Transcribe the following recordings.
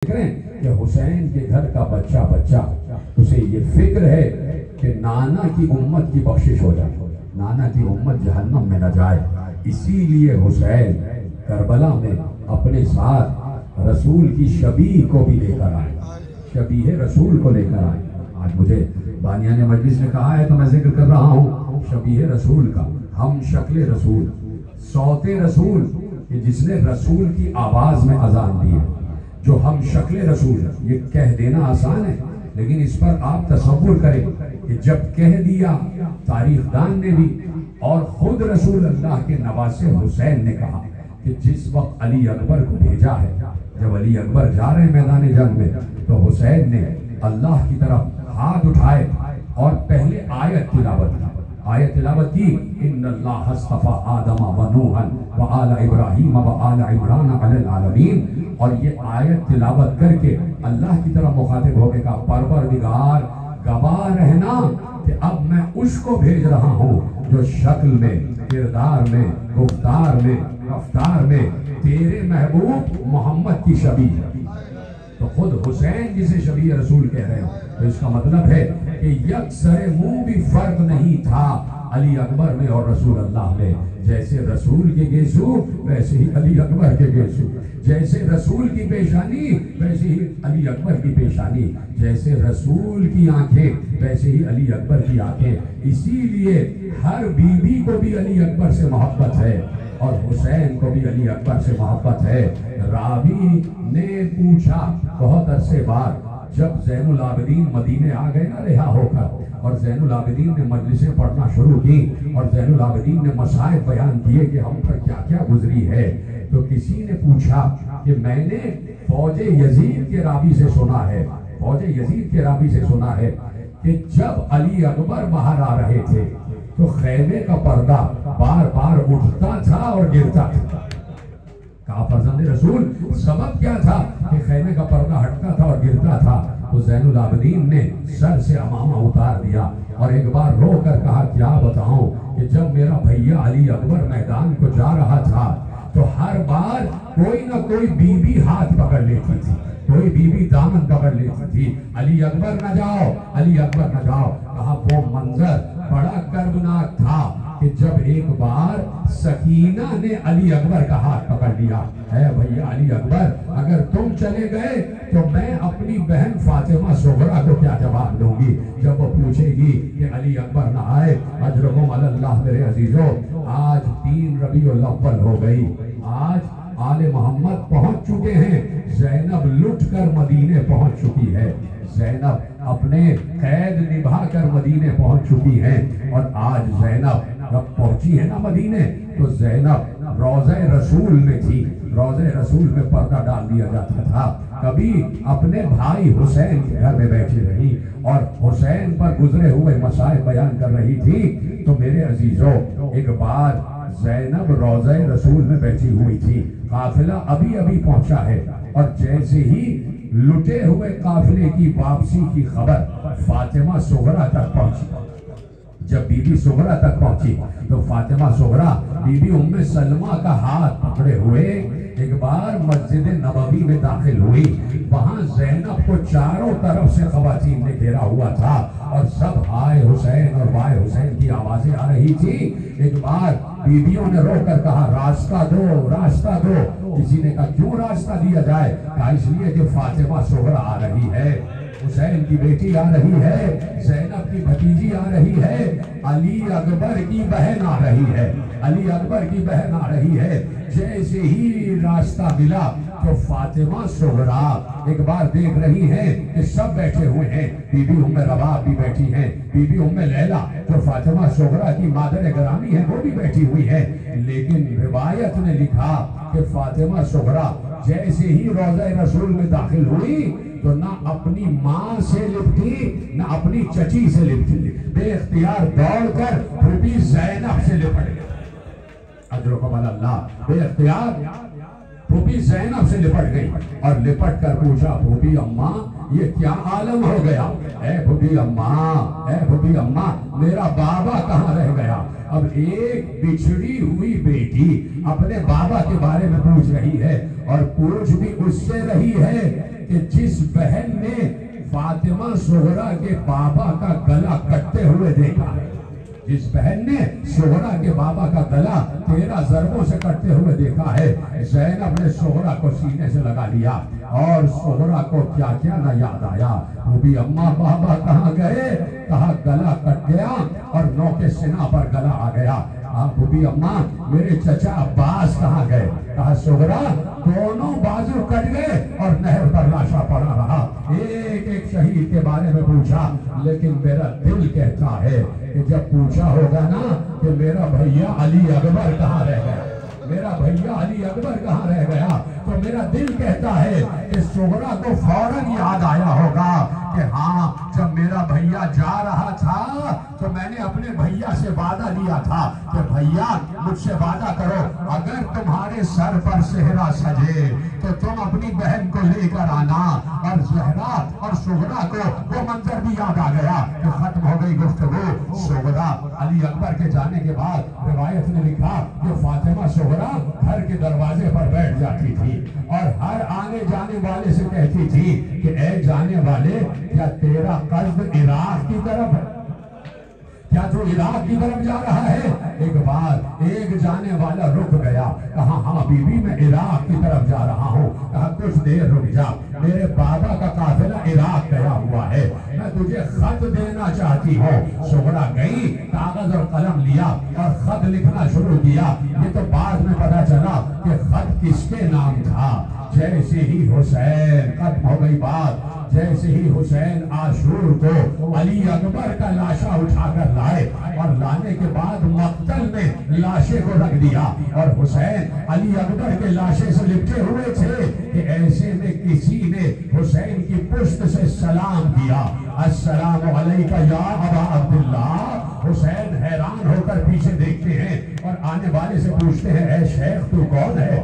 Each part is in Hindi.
कि हुसैन के घर का बच्चा बच्चा उसे ये फिक्र है कि नाना की उम्मत की बख्शिश हो जाए, नाना की उम्मत जहन्नम में न जाए। इसीलिए हुसैन करबला में अपने साथ रसूल की शबीह को भी लेकर आए, शबीह रसूल को लेकर आए। आज मुझे बानिया ने मजलिस ने कहा है तो मैं जिक्र कर रहा हूँ शबीह रसूल का। हम शक्ल रसूल, सौते रसूल, कि जिसने रसूल की आवाज में अजान दी है, जो हम शक्ल रसूल है। ये कह देना आसान है, लेकिन इस पर आप तसव्वुर करें कि जब कह दिया तारीखदान ने भी और खुद रसूल अल्लाह के नवासे हुसैन ने कहा कि जिस वक्त अली अकबर को भेजा है, जब अली अकबर जा रहे हैं मैदान जंग में, तो हुसैन ने अल्लाह की तरफ हाथ उठाए और पहले आयत तिलावत की इन्नल्लाह अस्तफा आदम व नूहन व आला इब्राहीम व आला इमरान अलल आलमीन। और ये आयत तिलावत करके अल्लाह की तरफ मुखातिब होके कहा, परवरदिगार गवाह रहना कि अब मैं उसको भेज रहा हूँ जो शक्ल में, किरदार में, गुफ्तार में, रफ्तार में तेरे महबूब मोहम्मद की शबीह है। तो खुद हुसैन जिसे शबीह रसूल कह रहे हो, तो इसका मतलब है कि यकसरे मुंह भी फर्क नहीं था अली अकबर में और रसूल अल्लाह में। जैसे रसूल के गेसू वैसे ही अली अकबर के गेसू, जैसे रसूल की पेशानी वैसे ही अली अकबर की पेशानी, जैसे रसूल की आंखें वैसे ही अली अकबर की आंखें। इसीलिए हर बीवी को भी अली अकबर से मोहब्बत है और हुसैन को भी अली अकबर से मोहब्बत है। रावी ने पूछा बहुत अरसे बाद, जब ज़ैनुल आबिदीन मदीने आ गए ना रिहा होकर, और ज़ैनुल आबिदीन ने मजलिसें पढ़ना शुरू की और ज़ैनुल आबिदीन ने मसाइब बयान किए कि हम पर क्या क्या गुजरी है, तो किसी ने पूछा कि मैंने फौजे यजीद के रावी से सुना है, फौजे यजीद के रावी से सुना है कि जब अली अकबर बाहर आ रहे थे तो खैमे का पर्दा बार बार उठता था और गिरता था। कहा फर्जंद रसूल सबब क्या था कि खैमे का पर्दा हटता था और गिरता था? तो ज़ैनुल आबिदीन ने सर से अमामा उतार दिया और एक बार रो कर कहा, क्या बताऊं कि जब मेरा भैया अली अकबर मैदान को जा रहा था तो हर बार कोई ना कोई बीबी हाथ पकड़ लेती थी, कोई बीबी दामन पकड़ लेती थी, अली अकबर न जाओ, अली अकबर न जाओ। कहा वो मंजर बड़ा कर्मनाक था कि जब एक बार सकीना ने अली अकबर का हाथ पकड़ लिया, है भैया अली अकबर अगर तुम चले गए तो मैं अपनी बहन फातिमा सुगरा को क्या जवाब दूंगी जब वो पूछेगी कि अली अकबर ना आए। अजरहुम अल्लाह मेरे अजीजों, आज 3 रबीउल अव्वल हो गई, आज आले मोहम्मद पहुंच चुके हैं, ज़ैनब लुट कर मदीने पहुंच चुकी है, ज़ैनब अपने कैद निभा कर मदीने पहुंच चुकी हैं। और आज ज़ैनब जब पहुंची है ना मदीने, तो ज़ैनब रोज़े रसूल में थी, रोज़े रसूल में पर्दा डाल दिया जाता था। कभी अपने भाई हुसैन के घर में बैठी रही और हुसैन पर गुजरे हुए मसाइब बयान कर रही थी। तो मेरे अजीजों, एक बार ज़ैनब रोज़े रसूल में बैठी हुई थी, काफिला अभी अभी पहुंचा है, और जैसे ही लुटे हुए काफिले की वापसी की खबर फातिमा सुगरा तक पहुंची, जब बीबी सुगरा तक पहुंची तो फातिमा सुगरा बीबी उम्मे सलमा का हाथ पकड़े हुए एक बार मस्जिद नबवी में दाखिल हुई। वहां ज़ैनब को चारों तरफ से खवातीन ने घेरा हुआ था और सब हाय हुसैन और वाय हुसैन की आवाजें आ रही थी। एक बार बीबियों ने रोकर कहा, रास्ता दो, रास्ता दो। किसी ने कहा क्यों रास्ता दिया जाए? कहा इसलिए कि फातिमा सुगरा आ रही है, हुसैन की बेटी आ रही है, ज़ैनब की भतीजी आ रही है, अली अकबर की बहन आ रही है, अली अकबर की बहन आ रही है। जैसे ही रास्ता मिला तो फातिमा सुगरा एक बार देख रही हैं कि सब बैठे हुए हैं, बीबी उम्मे रबाब भी बैठी हैं, बीबी उम्मे लैला जो फातिमा सुगरा की मादर ग्रामी है वो भी बैठी हुई है। लेकिन रिवायत ने लिखा कि फातिमा सुगरा जैसे ही रोज़े रसूल में दाखिल हुई तो ना अपनी माँ से लिपटी ना अपनी चची से लिपटी, बेख्तियार दौड़कर फूफी ज़ैनब से लिपट गई। अजरकुम अल्लाह, बेख्तियार फूफी ज़ैनब से लिपट गई और लिपट कर पूछा, फूफी अम्मा ये क्या आलम हो गया? ए फूफी अम्मा, ए फूफी अम्मा, मेरा बाबा कहाँ रह गया? अब एक बिछड़ी हुई बेटी अपने बाबा के बारे में पूछ रही है और पूछ भी उससे रही है कि जिस बहन ने फातिमा सुगरा के बाबा का गला कटते हुए देखा है, जिस बहन ने सुगरा के बाबा का गला 13 ज़रबों से कटते हुए देखा है, ज़ैनब ने सुगरा को सीने से लगा लिया और सुगरा को क्या क्या न याद आया। वो भी अम्मा बाबा कहाँ गए, कहा गला कट गया और नौके सिना पर गला आ गया। आप भी अम्मा मेरे चचा अब्बास कहाँ गए, कहा सुगरा दोनों बाजू कट गए और नहर पर लाशा पड़ा रहा। एक एक शहीद के बारे में पूछा, लेकिन मेरा दिल कहता है कि जब पूछा होगा ना कि मेरा भैया अली अकबर कहाँ रह गया, मेरा भैया अली अकबर कहाँ रह गया, तो मेरा दिल कहता है कि सुगरा को फौरन याद आया होगा कि हाँ जब मेरा भैया जा रहा था तो मैंने अपने भैया से वादा लिया था कि भैया मुझसे वादा करो अगर तुम्हारे सर पर सेहरा सजे तो तुम अपनी बहन को लेकर आना। और ज़हरा और सुगरा को वो मंजर भी याद आ गया कि खत्म हो गई गुफ्तगू। सुगरा अली अकबर के जाने के बाद रिवायत ने लिखा कि फातिमा सुगरा घर के दरवाजे पर बैठ जाती थी और हर आने जाने वाले से कहती थी कि ऐ जाने वाले क्या तेरा कस्द इराक की तरफ है, क्या तू इराक की तरफ जा रहा है। एक बार एक जाने वाला रुक गया, कहा हाँ बीबी मैं इराक की तरफ जा रहा हूँ। कहा कुछ देर रुक जा, मेरे बाबा का काफिला इराक गया हुआ है, मैं तुझे खत देना चाहती हूँ। सुगरा गई, कागज और कलम लिया और खत लिखना शुरू किया। ये तो बाद में पता चला कि खत किसके नाम था। जैसे ही हुसैन, खत्म हो गई बात, जैसे ही हुसैन आशूर को अली अकबर का लाशा उठाकर लाए और लाने के बाद मक्तल में लाशे को रख दिया और हुसैन अली अकबर के लाशे से लिपटे हुए थे कि ऐसे में किसी ने हुसैन की पुश्त से सलाम किया, अस्सलामु अलैका या अबा अब्दुल्लाह। हुसैन हैरान होकर पीछे देखते हैं और आने वाले से पूछते हैं ऐ शेख तू कौन है,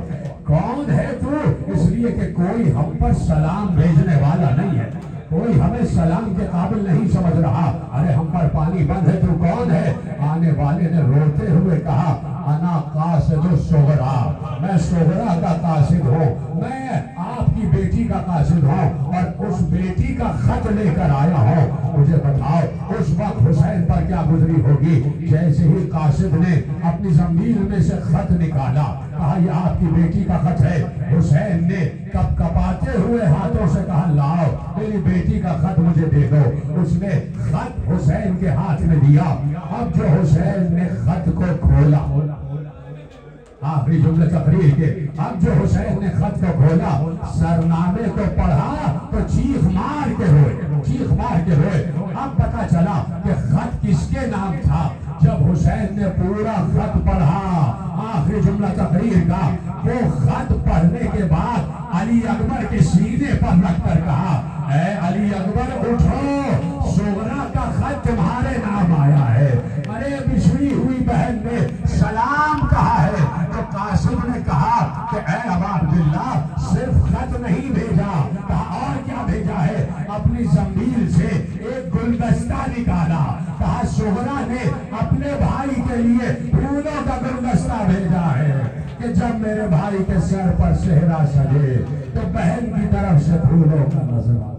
कौन है तू। इसलिए कि कोई हम पर सलाम भेजने वाला नहीं है, कोई हमें सलाम के काबिल नहीं समझ रहा। अरे हम पर पानी बंद है, तू कौन है। आने वाले ने रोते हुए कहा अना कासिद सुगरा, मैं सुगरा का कासिद हूँ, मैं आपकी बेटी का कासिद हूँ और उस बेटी का खत लेकर आया हूँ। मुझे बताओ उस वक्त हुसैन पर क्या गुजरी होगी। जैसे ही कासिद ने अपनी जमीन में से खत निकाला, कहा यह आपकी बेटी का खत है। हुसैन ने कपकपाते हुए हाथों से कहा लाओ मेरी बेटी का खत मुझे दे दो। उसने खत हुसैन के हाथ में दिया। अब जो हुसैन ने खत को खोला, आखिरी जुमले तकरीर के, अब जो हुसैन ने खत को खोला, सरनामे को पढ़ा तो चीख मार के रोए, चीख मार के रोए। अब पता चला कि खत किसके नाम था। जब हुसैन ने पूरा खत पढ़ा, आखिरी जुमला तकरीर का, वो खत पढ़ने के बाद अली अकबर के सीने पर रखकर कहा ऐ अली अकबर उठो, सुगरा का खत तुम्हारे नाम आया है। अरे बिछड़ी हुई बहन ने सलाम कहा है। तो कासिम ने कहा कि ऐ अबा अब्दुल्लाह सिर्फ खत नहीं भेजा, कहा और क्या भेजा है। अपनी जमीन से एक गुलदस्ता निकाला, कहा सुगरा ने अपने भाई के लिए फूलों का गुलदस्ता भेजा है कि जब मेरे भाई के सर पर सेहरा सजे तो बहन की तरफ से फूलों का नजर